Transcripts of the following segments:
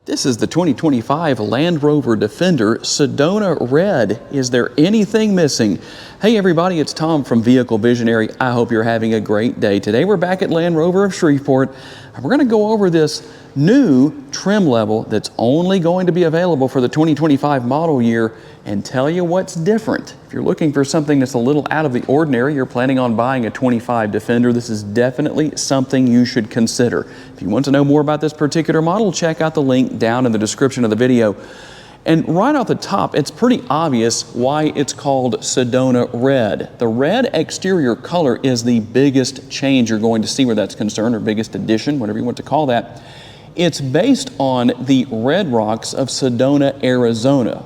This is the 2025 Land Rover Defender Sedona Red. Is there anything missing? Hey everybody, it's Tom from Vehicle Visionary. I hope you're having a great day. Today we're back at Land Rover of Shreveport, and we're going to go over this new trim level that's only going to be available for the 2025 model year and tell you what's different. If you're looking for something that's a little out of the ordinary, you're planning on buying a 25 Defender, this is definitely something you should consider. If you want to know more about this particular model, check out the link down in the description of the video. And right off the top, it's pretty obvious why it's called Sedona Red. The red exterior color is the biggest change you're going to see where that's concerned, or biggest addition, whatever you want to call that. It's based on the red rocks of Sedona, Arizona.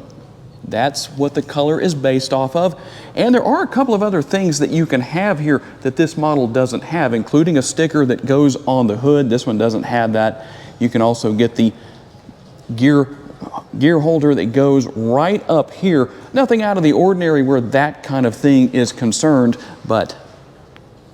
That's what the color is based off of. And there are a couple of other things that you can have here that this model doesn't have, including a sticker that goes on the hood. This one doesn't have that. You can also get the gear holder that goes right up here. Nothing out of the ordinary where that kind of thing is concerned, but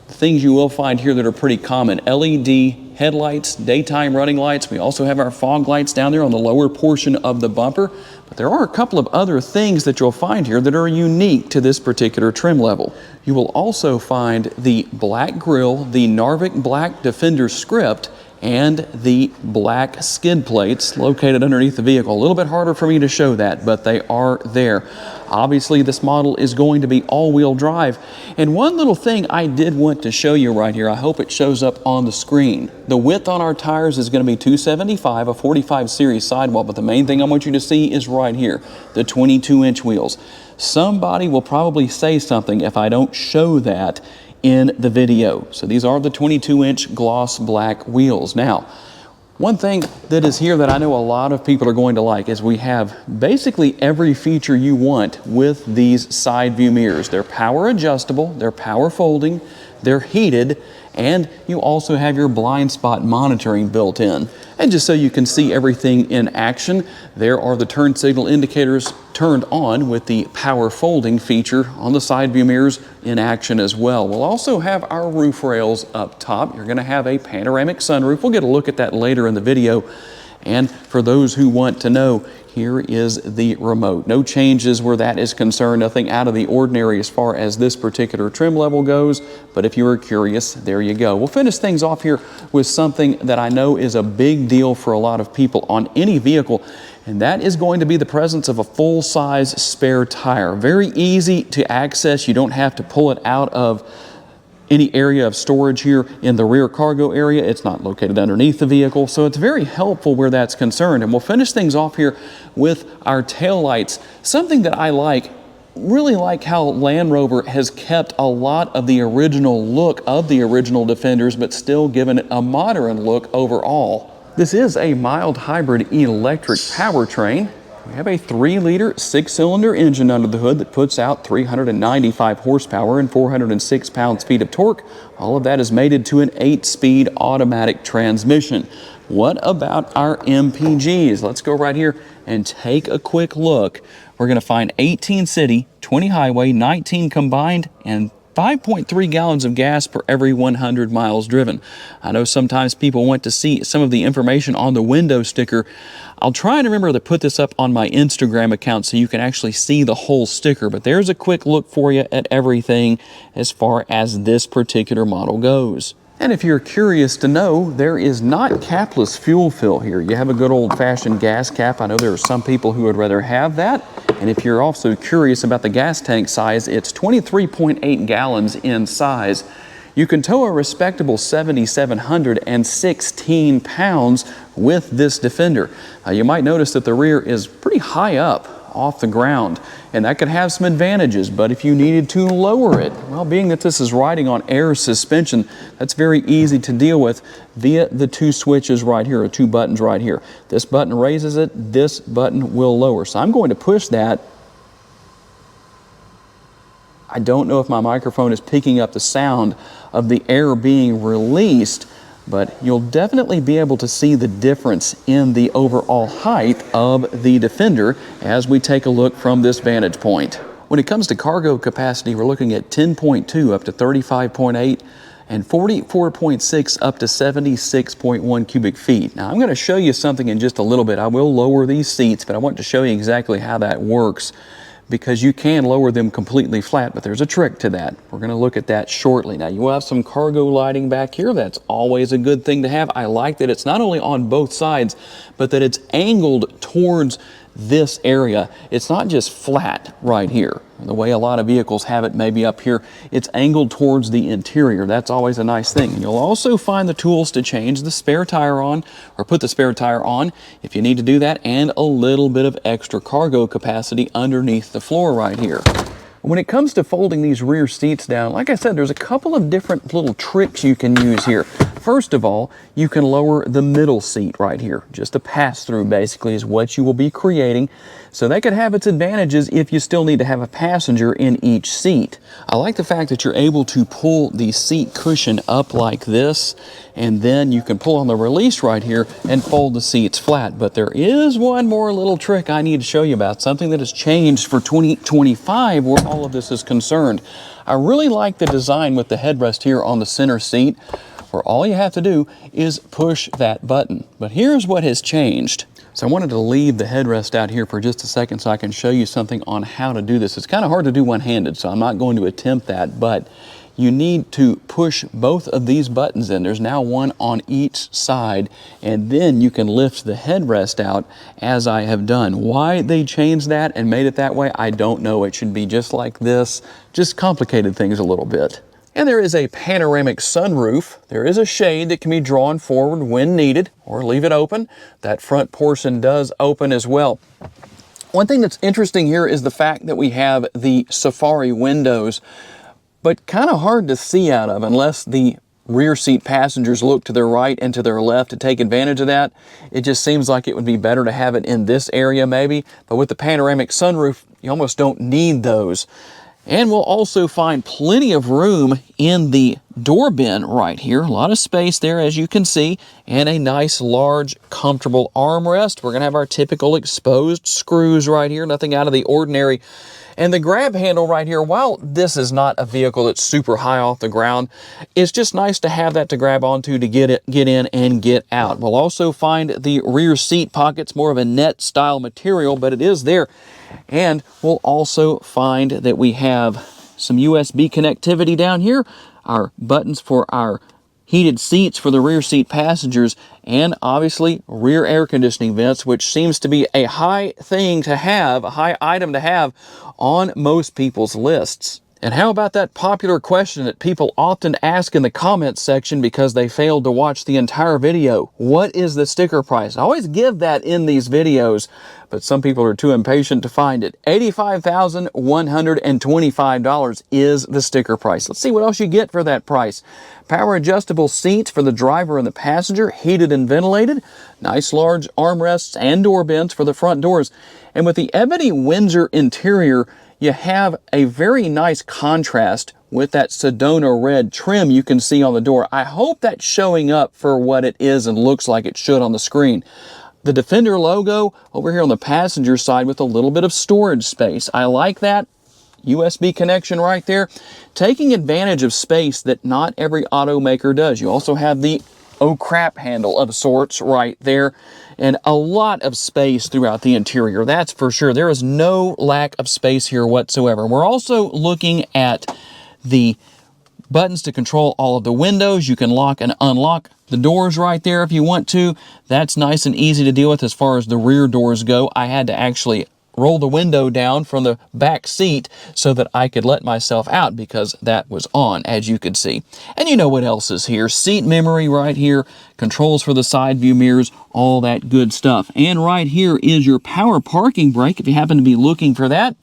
things you will find here that are pretty common. LED headlights, daytime running lights. We also have our fog lights down there on the lower portion of the bumper. But there are a couple of other things that you'll find here that are unique to this particular trim level. You will also find the black grille, the Narvik Black Defender script, and the black skid plates located underneath the vehicle. A little bit harder for me to show that, but they are there. Obviously, this model is going to be all-wheel drive. And one little thing I did want to show you right here, I hope it shows up on the screen. The width on our tires is going to be 275, a 45 series sidewall, but the main thing I want you to see is right here, the 22-inch wheels. Somebody will probably say something if I don't show that in the video. So these are the 22-inch gloss black wheels. Now, one thing that is here that I know a lot of people are going to like is we have basically every feature you want with these side view mirrors. They're power adjustable, they're power folding, they're heated, and you also have your blind spot monitoring built in. And just so you can see everything in action, there are the turn signal indicators turned on with the power folding feature on the side view mirrors in action as well. We'll also have our roof rails up top. You're going to have a panoramic sunroof. We'll get a look at that later in the video. And for those who want to know, here is the remote. No changes where that is concerned, nothing out of the ordinary as far as this particular trim level goes, but if you were curious, there you go. We'll finish things off here with something that I know is a big deal for a lot of people on any vehicle, and that is going to be the presence of a full-size spare tire. Very easy to access. You don't have to pull it out of any area of storage here in the rear cargo area. It's not located underneath the vehicle, so it's very helpful where that's concerned. And we'll finish things off here with our tail lights. Something that I really like how Land Rover has kept a lot of the original look of the original Defenders, but still given it a modern look overall. This is a mild hybrid electric powertrain. We have a 3-liter 6-cylinder engine under the hood that puts out 395 horsepower and 406 pounds-feet of torque. All of that is mated to an 8-speed automatic transmission. What about our MPGs? Let's go right here and take a quick look. We're going to find 18 city, 20 highway, 19 combined, and 5.3 gallons of gas per every 100 miles driven. I know sometimes people want to see some of the information on the window sticker. I'll try and remember to put this up on my Instagram account so you can actually see the whole sticker, but there's a quick look for you at everything as far as this particular model goes. And if you're curious to know, there is not capless fuel fill here. You have a good old-fashioned gas cap. I know there are some people who would rather have that. And if you're also curious about the gas tank size, it's 23.8 gallons in size. You can tow a respectable 7,716 pounds with this Defender. You might notice that the rear is pretty high up off the ground, and that could have some advantages, but if you needed to lower it, well, being that this is riding on air suspension, that's very easy to deal with via the 2 switches right here, or 2 buttons right here. This button raises it, this button will lower. So I'm going to push that. I don't know if my microphone is picking up the sound of the air being released, but you'll definitely be able to see the difference in the overall height of the Defender as we take a look from this vantage point. When it comes to cargo capacity, we're looking at 10.2 up to 35.8. and 44.6 up to 76.1 cubic feet. Now I'm going to show you something in just a little bit. I will lower these seats, but I want to show you exactly how that works, because you can lower them completely flat, but there's a trick to that. We're going to look at that shortly. Now you will have some cargo lighting back here. That's always a good thing to have. I like that it's not only on both sides, but that it's angled towards this area. It's not just flat right here, the way a lot of vehicles have it maybe up here. It's angled towards the interior. That's always a nice thing. And you'll also find the tools to change the spare tire on, or put the spare tire on if you need to do that, and a little bit of extra cargo capacity underneath the floor right here. When it comes to folding these rear seats down, like I said, there's a couple of different little tricks you can use here. First of all, you can lower the middle seat right here. Just a pass-through basically is what you will be creating. So that could have its advantages if you still need to have a passenger in each seat. I like the fact that you're able to pull the seat cushion up like this, and then you can pull on the release right here and fold the seats flat. But there is one more little trick I need to show you about, something that has changed for 2025 where all of this is concerned. I really like the design with the headrest here on the center seat, where all you have to do is push that button. But here's what has changed. So I wanted to leave the headrest out here for just a second so I can show you something on how to do this. It's kind of hard to do one-handed, so I'm not going to attempt that, but you need to push both of these buttons in. There's now one on each side, and then you can lift the headrest out as I have done. Why they changed that and made it that way, I don't know. It should be just like this, just complicated things a little bit. And there is a panoramic sunroof. There is a shade that can be drawn forward when needed, or leave it open. That front portion does open as well. One thing that's interesting here is the fact that we have the Safari windows, but kind of hard to see out of unless the rear seat passengers look to their right and to their left to take advantage of that. It just seems like it would be better to have it in this area maybe, but with the panoramic sunroof, you almost don't need those. And we'll also find plenty of room in the door bin right here. A lot of space there, as you can see, and a nice, large, comfortable armrest. We're going to have our typical exposed screws right here, nothing out of the ordinary. And the grab handle right here, while this is not a vehicle that's super high off the ground, it's just nice to have that to grab onto to get in and get out. We'll also find the rear seat pockets, more of a net style material, but it is there. And we'll also find that we have some USB connectivity down here, our buttons for our heated seats for the rear seat passengers, and obviously rear air conditioning vents, which seems to be a high thing to have, a high item to have on most people's lists. And how about that popular question that people often ask in the comments section because they failed to watch the entire video? What is the sticker price? I always give that in these videos, but some people are too impatient to find it. $85,125 is the sticker price. Let's see what else you get for that price. Power adjustable seats for the driver and the passenger, heated and ventilated. Nice large armrests and door bins for the front doors. And with the ebony Windsor interior, you have a very nice contrast with that Sedona red trim you can see on the door. I hope that's showing up for what it is and looks like it should on the screen. The Defender logo over here on the passenger side with a little bit of storage space. I like that. USB connection right there. Taking advantage of space that not every automaker does. You also have the oh crap handle of sorts right there, and a lot of space throughout the interior, that's for sure. There is no lack of space here whatsoever. We're also looking at the buttons to control all of the windows. You can lock and unlock the doors right there if you want to. That's nice and easy to deal with as far as the rear doors go. I had to actually roll the window down from the back seat so that I could let myself out because that was on, as you could see. And you know what else is here. Seat memory right here, controls for the side view mirrors, all that good stuff. And right here is your power parking brake if you happen to be looking for that.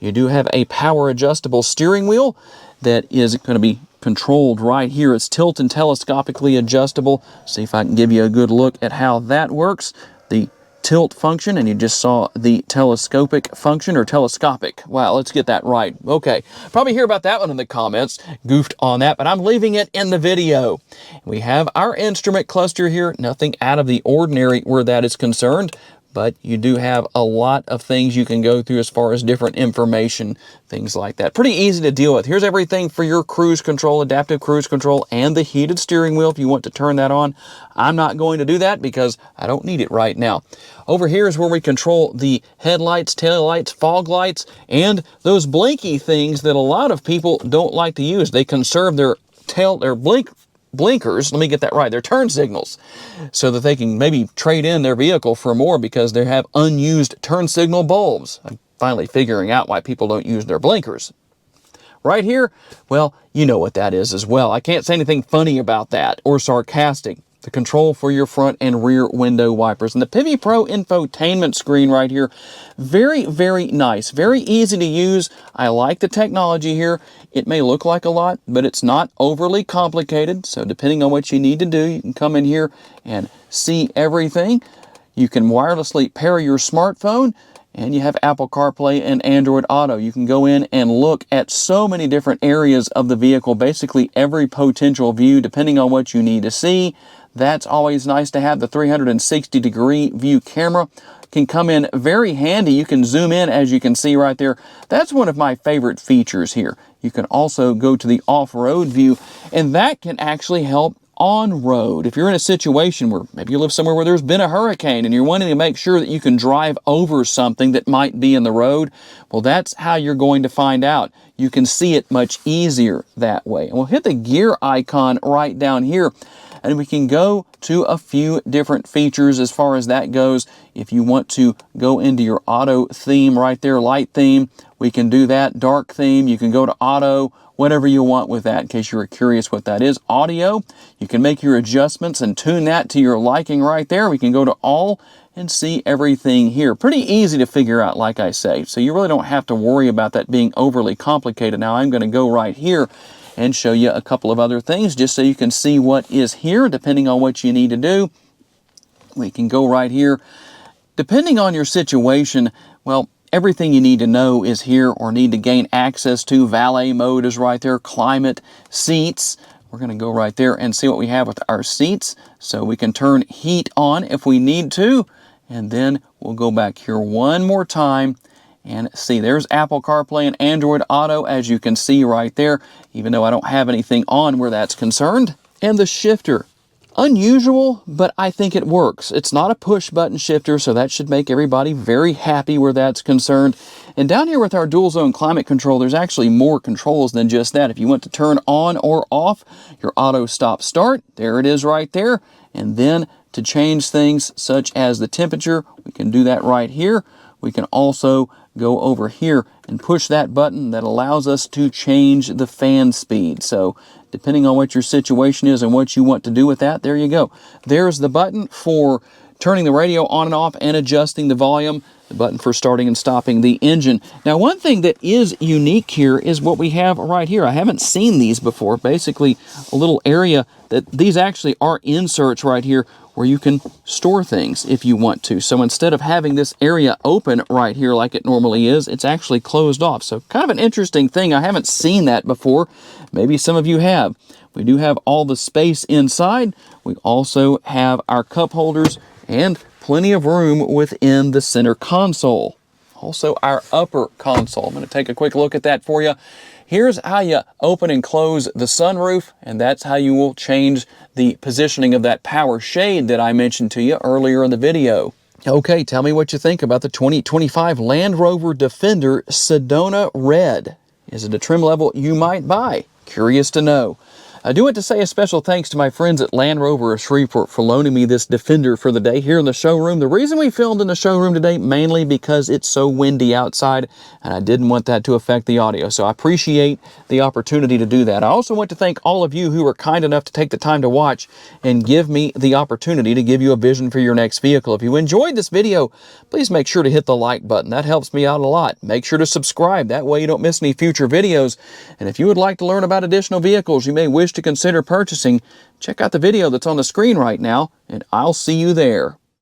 You do have a power adjustable steering wheel that is going to be controlled right here. It's tilt and telescopically adjustable. See if I can give you a good look at how that works. The tilt function, and you just saw the telescopic function, or telescopic. Wow, let's get that right. Okay, probably hear about that one in the comments. Goofed on that, but I'm leaving it in the video. We have our instrument cluster here. Nothing out of the ordinary where that is concerned. but you do have a lot of things you can go through as far as different information, things like that. Pretty easy to deal with. Here's everything for your cruise control, adaptive cruise control, and the heated steering wheel if you want to turn that on. I'm not going to do that because I don't need it right now. Over here is where we control the headlights, tail lights, fog lights, and those blinky things that a lot of people don't like to use. They conserve their blinkers, let me get that right, their turn signals, so that they can maybe trade in their vehicle for more because they have unused turn signal bulbs. I'm finally figuring out why people don't use their blinkers. Right here, well, you know what that is as well. I can't say anything funny about that or sarcastic. The control for your front and rear window wipers. And the Pivi Pro infotainment screen right here, very, very nice. Very easy to use. I like the technology here. It may look like a lot, but it's not overly complicated. So depending on what you need to do, you can come in here and see everything. You can wirelessly pair your smartphone, and you have Apple CarPlay and Android Auto. You can go in and look at so many different areas of the vehicle, basically every potential view, depending on what you need to see. That's always nice to have. The 360-degree view camera can come in very handy. You can zoom in, as you can see right there. That's one of my favorite features here. You can also go to the off-road view, and that can actually help on-road. If you're in a situation where maybe you live somewhere where there's been a hurricane and you're wanting to make sure that you can drive over something that might be in the road, well, that's how you're going to find out. You can see it much easier that way. And we'll hit the gear icon right down here, and we can go to a few different features as far as that goes. If you want to go into your auto theme right there, light theme, we can do that. Dark theme, you can go to auto, whatever you want with that, in case you were curious what that is. Audio, you can make your adjustments and tune that to your liking right there. We can go to all and see everything here. Pretty easy to figure out, like I say, so you really don't have to worry about that being overly complicated. Now I'm going to go right here and show you a couple of other things just so you can see what is here depending on what you need to do. We can go right here. Depending on your situation, well, everything you need to know is here or need to gain access to. Valet mode is right there. Climate, seats. We're going to go right there and see what we have with our seats. So we can turn heat on if we need to. And then we'll go back here one more time and see, there's Apple CarPlay and Android Auto, as you can see right there, even though I don't have anything on where that's concerned. And the shifter. Unusual, but I think it works. It's not a push button shifter, so that should make everybody very happy where that's concerned. And down here with our dual zone climate control, there's actually more controls than just that. If you want to turn on or off your auto stop start, there it is right there. And then to change things such as the temperature, we can do that right here. We can also go over here and push that button that allows us to change the fan speed. So depending on what your situation is and what you want to do with that, there you go. There's the button for turning the radio on and off and adjusting the volume, the button for starting and stopping the engine. Now, one thing that is unique here is what we have right here. I haven't seen these before. Basically, a little area that these actually are inserts right here where you can store things if you want to. So instead of having this area open right here like it normally is, it's actually closed off. So kind of an interesting thing. I haven't seen that before. Maybe some of you have. We do have all the space inside. We also have our cup holders and plenty of room within the center console. Also our upper console. I'm going to take a quick look at that for you. Here's how you open and close the sunroof, and that's how you will change the positioning of that power shade that I mentioned to you earlier in the video. Okay, tell me what you think about the 2025 Land Rover Defender Sedona Red. Is it a trim level you might buy? Curious to know. I do want to say a special thanks to my friends at Land Rover of Shreveport for loaning me this Defender for the day here in the showroom. The reason we filmed in the showroom today, mainly because it's so windy outside, and I didn't want that to affect the audio. So I appreciate the opportunity to do that. I also want to thank all of you who were kind enough to take the time to watch and give me the opportunity to give you a vision for your next vehicle. If you enjoyed this video, please make sure to hit the like button. That helps me out a lot. Make sure to subscribe. That way you don't miss any future videos. And if you would like to learn about additional vehicles you may wish to consider purchasing, check out the video that's on the screen right now, and I'll see you there.